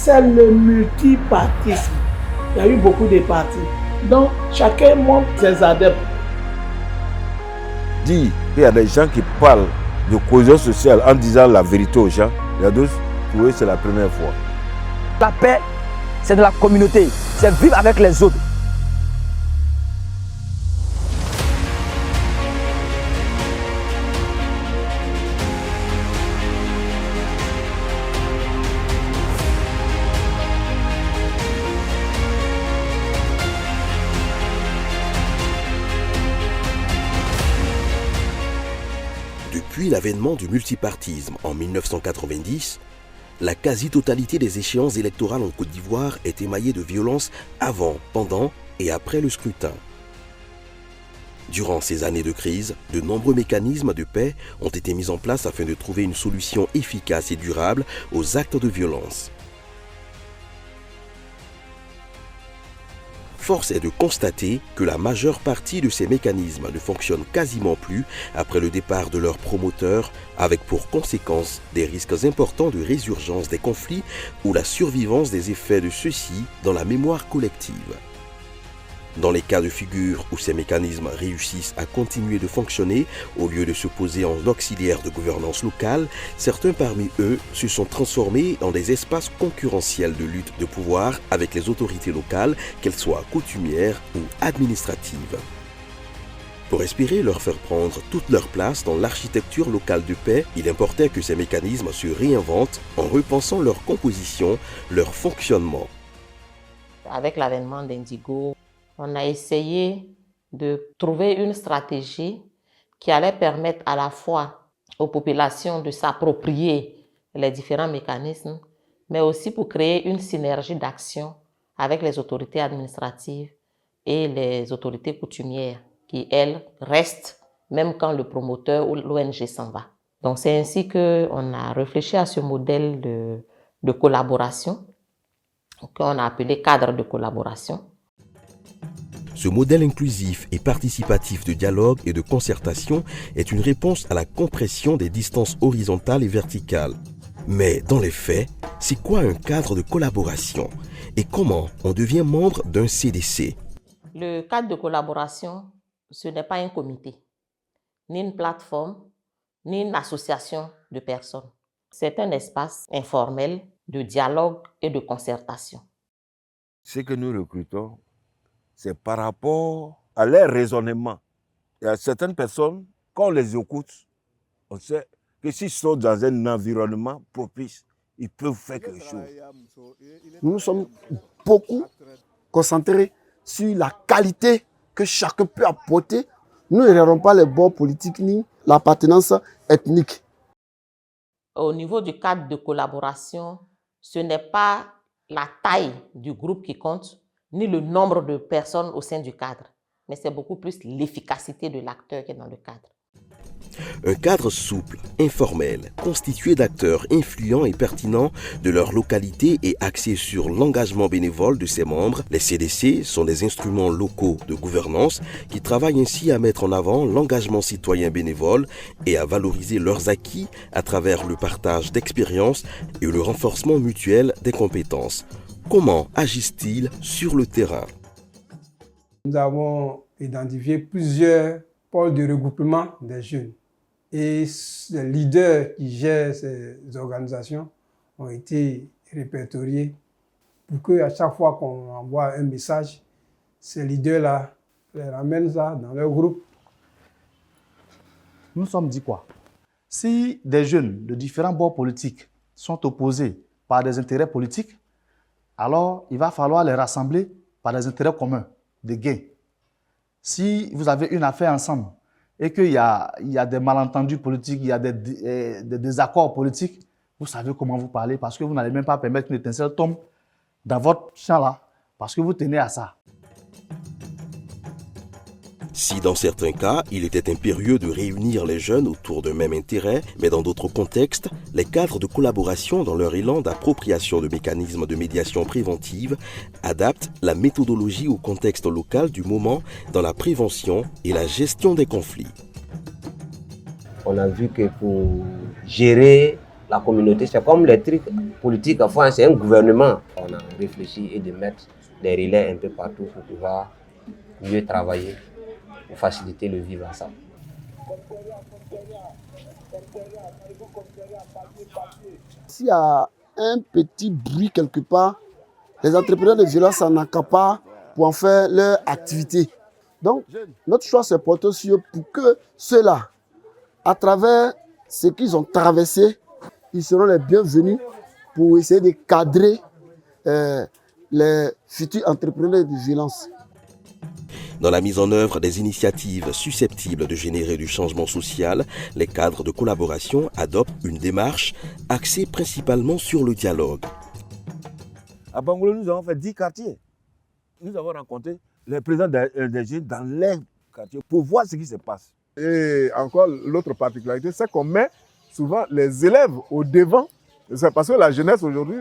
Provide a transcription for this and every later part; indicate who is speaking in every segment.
Speaker 1: c'est le multipartisme. Il y a eu beaucoup de partis. Donc, chacun montre ses adeptes.
Speaker 2: Dire qu'il y a des gens qui parlent de cohésion sociale en disant la vérité aux gens, il y a d'autres, pour eux, c'est la première fois.
Speaker 3: La paix, c'est de la communauté, c'est vivre avec les autres.
Speaker 4: Depuis l'avènement du multipartisme en 1990, la quasi-totalité des échéances électorales en Côte d'Ivoire est émaillée de violences avant, pendant et après le scrutin. Durant ces années de crise, de nombreux mécanismes de paix ont été mis en place afin de trouver une solution efficace et durable aux actes de violence. Force est de constater que la majeure partie de ces mécanismes ne fonctionnent quasiment plus après le départ de leurs promoteurs, avec pour conséquence des risques importants de résurgence des conflits ou la survivance des effets de ceux-ci dans la mémoire collective. Dans les cas de figure où ces mécanismes réussissent à continuer de fonctionner au lieu de se poser en auxiliaire de gouvernance locale, certains parmi eux se sont transformés en des espaces concurrentiels de lutte de pouvoir avec les autorités locales, qu'elles soient coutumières ou administratives. Pour espérer leur faire prendre toute leur place dans l'architecture locale de paix, il importait que ces mécanismes se réinventent en repensant leur composition, leur fonctionnement.
Speaker 5: Avec l'avènement d'Indigo, on a essayé de trouver une stratégie qui allait permettre à la fois aux populations de s'approprier les différents mécanismes, mais aussi pour créer une synergie d'action avec les autorités administratives et les autorités coutumières qui, elles, restent même quand le promoteur ou l'ONG s'en va. Donc c'est ainsi qu'on a réfléchi à ce modèle de collaboration qu'on a appelé cadre de collaboration.
Speaker 4: Ce modèle inclusif et participatif de dialogue et de concertation est une réponse à la compression des distances horizontales et verticales. Mais dans les faits, c'est quoi un cadre de collaboration et comment on devient membre d'un CDC?
Speaker 5: Le cadre de collaboration, ce n'est pas un comité, ni une plateforme, ni une association de personnes. C'est un espace informel de dialogue et de concertation.
Speaker 2: Ce que nous recrutons, c'est par rapport à leur raisonnement. Il y a certaines personnes, quand on les écoute, on sait que s'ils sont dans un environnement propice, ils peuvent faire quelque chose.
Speaker 6: Nous sommes beaucoup concentrés sur la qualité que chacun peut apporter. Nous ne regardons pas les bords politiques ni l'appartenance ethnique.
Speaker 5: Au niveau du cadre de collaboration, ce n'est pas la taille du groupe qui compte, ni le nombre de personnes au sein du cadre, mais c'est beaucoup plus l'efficacité de l'acteur qui est dans le cadre.
Speaker 4: Un cadre souple, informel, constitué d'acteurs influents et pertinents de leur localité et axé sur l'engagement bénévole de ses membres, les CDC sont des instruments locaux de gouvernance qui travaillent ainsi à mettre en avant l'engagement citoyen bénévole et à valoriser leurs acquis à travers le partage d'expériences et le renforcement mutuel des compétences. Comment agissent-ils sur le terrain?
Speaker 7: Nous avons identifié plusieurs pôles de regroupement des jeunes. Et les leaders qui gèrent ces organisations ont été répertoriés pour qu'à chaque fois qu'on envoie un message, ces leaders-là les ramènent ça dans leur groupe.
Speaker 8: Nous nous sommes dit quoi? Si des jeunes de différents bords politiques sont opposés par des intérêts politiques, alors il va falloir les rassembler par des intérêts communs, des gains. Si vous avez une affaire ensemble et qu'il y a des malentendus politiques, il y a des désaccords politiques, vous savez comment vous parlez parce que vous n'allez même pas permettre qu'une étincelle tombe dans votre champ là, parce que vous tenez à ça.
Speaker 4: Si dans certains cas, il était impérieux de réunir les jeunes autour d'un même intérêt, mais dans d'autres contextes, les cadres de collaboration dans leur élan d'appropriation de mécanismes de médiation préventive adaptent la méthodologie au contexte local du moment dans la prévention et la gestion des conflits.
Speaker 9: On a vu que pour gérer la communauté. C'est comme les trucs politiques, enfin, c'est un gouvernement. On a réfléchi et de mettre des relais un peu partout pour pouvoir mieux travailler, pour faciliter le vivre ensemble.
Speaker 6: S'il y a un petit bruit quelque part, les entrepreneurs de violence s'en accaparent pour en faire leur activité. Donc, notre choix se porte sur pour que ceux-là, à travers ce qu'ils ont traversé, ils seront les bienvenus pour essayer de cadrer les futurs entrepreneurs de violence.
Speaker 4: Dans la mise en œuvre des initiatives susceptibles de générer du changement social, les cadres de collaboration adoptent une démarche axée principalement sur le dialogue.
Speaker 2: À Bangolo, nous avons fait 10 quartiers. Nous avons rencontré les présidents des jeunes dans les quartiers pour voir ce qui se passe.
Speaker 10: Et encore, l'autre particularité, c'est qu'on met souvent les élèves au devant. C'est parce que la jeunesse aujourd'hui,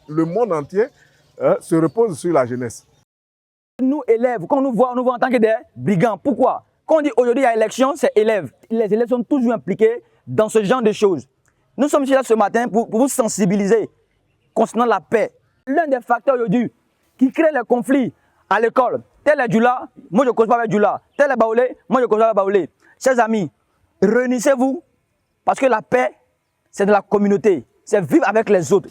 Speaker 10: le monde entier se repose sur la jeunesse.
Speaker 3: Nous, élèves, quand on nous voit en tant que des brigands. Pourquoi? Quand on dit aujourd'hui il y a élection, c'est élèves. Les élèves sont toujours impliqués dans ce genre de choses. Nous sommes ici là ce matin pour vous sensibiliser concernant la paix. L'un des facteurs aujourd'hui qui crée les conflits à l'école, tel est Djoula, moi je ne cause pas avec Djoula. Tel est Baoulé, moi je ne cause pas avec Baoulé. Chers amis, réunissez-vous parce que la paix, c'est de la communauté. C'est vivre avec les autres.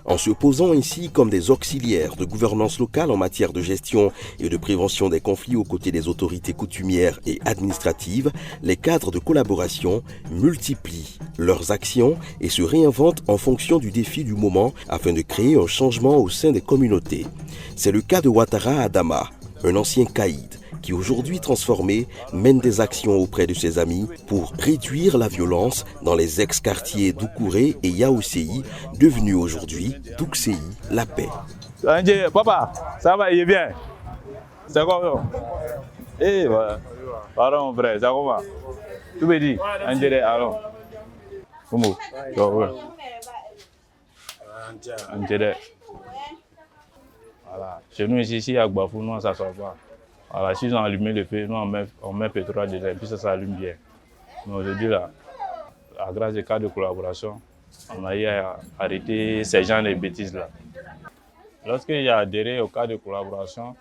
Speaker 4: En se posant ainsi comme des auxiliaires de gouvernance locale en matière de gestion et de prévention des conflits aux côtés des autorités coutumières et administratives, les cadres de collaboration multiplient leurs actions et se réinventent en fonction du défi du moment afin de créer un changement au sein des communautés. C'est le cas de Ouattara Adama, un ancien caïd qui aujourd'hui transformé mène des actions auprès de ses amis pour réduire la violence dans les ex-quartiers d'Oukouré et Yaousséi, devenus aujourd'hui Doukséi, la paix.
Speaker 11: Papa, ça va, il est bien. C'est quoi? Eh, voilà. Pardon, mon frère, ça va? Tout me dit. Angélé, allons. Comment? Angélé. Voilà. Chez nous ici, à Gbafou, nous, ça ne sort pas. Voilà, si ils ont allumé le feu, nous on met pétrole dedans et puis ça s'allume bien. Mais aujourd'hui, là, à grâce des cas de collaboration, on a eu à arrêter ces gens de bêtises-là. Lorsque j'ai adhéré au cas de collaboration,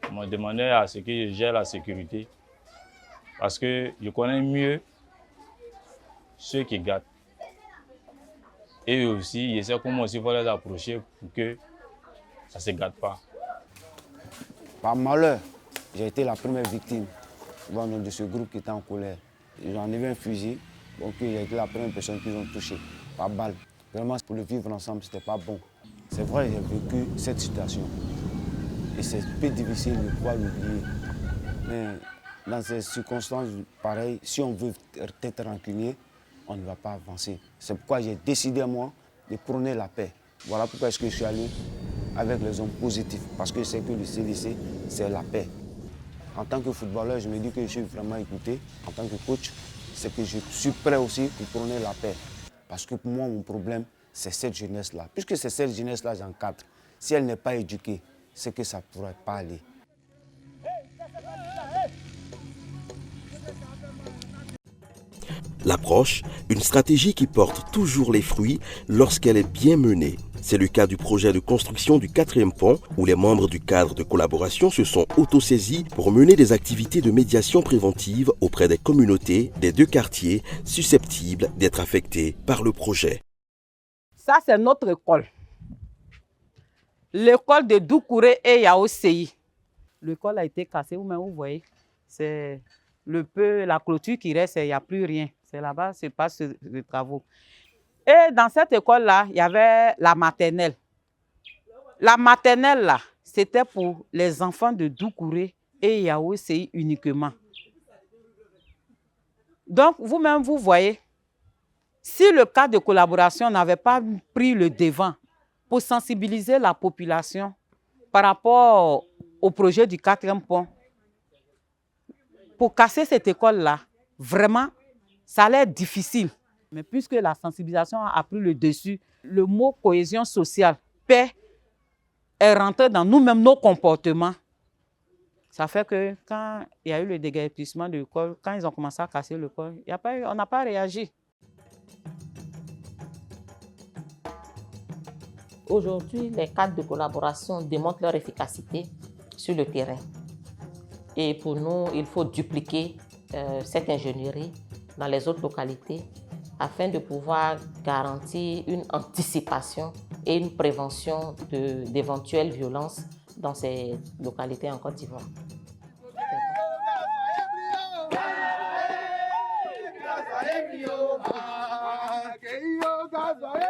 Speaker 11: on m'a demandé à ce que je gère la sécurité parce que je connais mieux ceux qui gâtent. Et aussi, je sais comment il faut les approcher pour que ça ne se gâte pas.
Speaker 12: Par malheur, j'ai été la première victime de ce groupe qui était en colère. Ils ont enlevé un fusil, donc j'ai été la première personne qu'ils ont touchée par balle. Vraiment, pour le vivre ensemble, ce n'était pas bon. C'est vrai, j'ai vécu cette situation. Et c'est un peu difficile de pouvoir l'oublier. Mais dans ces circonstances pareilles, si on veut être rancunier, on ne va pas avancer. C'est pourquoi j'ai décidé, moi, de prôner la paix. Voilà pourquoi est-ce que je suis allé avec les hommes positifs. Parce que c'est que le CDC, c'est la paix. En tant que footballeur, je me dis que je suis vraiment écouté. En tant que coach, c'est que je suis prêt aussi pour prôner la paix. Parce que pour moi, mon problème, c'est cette jeunesse-là. Puisque c'est cette jeunesse-là, j'encadre. Si elle n'est pas éduquée, c'est que ça ne pourrait pas aller.
Speaker 4: L'approche, une stratégie qui porte toujours les fruits lorsqu'elle est bien menée. C'est le cas du projet de construction du 4e pont où les membres du cadre de collaboration se sont autosaisis pour mener des activités de médiation préventive auprès des communautés des 2 quartiers susceptibles d'être affectés par le projet.
Speaker 5: Ça, c'est notre école. L'école de Doukouré et Yaousséi. L'école a été cassée, vous voyez. C'est le peu, la clôture qui reste, il n'y a plus rien. C'est là-bas, se passe les travaux. Et dans cette école-là, il y avait la maternelle. La maternelle, là, c'était pour les enfants de Doukouré et Yaousséi uniquement. Donc, vous-même, vous voyez, si le cas de collaboration n'avait pas pris le devant pour sensibiliser la population par rapport au projet du 4e pont, pour casser cette école-là, vraiment, ça allait être difficile. Mais puisque la sensibilisation a pris le dessus, le mot cohésion sociale, paix, est rentré dans nous-mêmes, nos comportements. Ça fait que quand il y a eu le déguerpissement de l'école, quand ils ont commencé à casser l'école, on n'a pas réagi. Aujourd'hui, les cadres de collaboration démontrent leur efficacité sur le terrain. Et pour nous, il faut dupliquer cette ingénierie dans les autres localités afin de pouvoir garantir une anticipation et une prévention d'éventuelles violences dans ces localités en Côte d'Ivoire.
Speaker 13: Gaza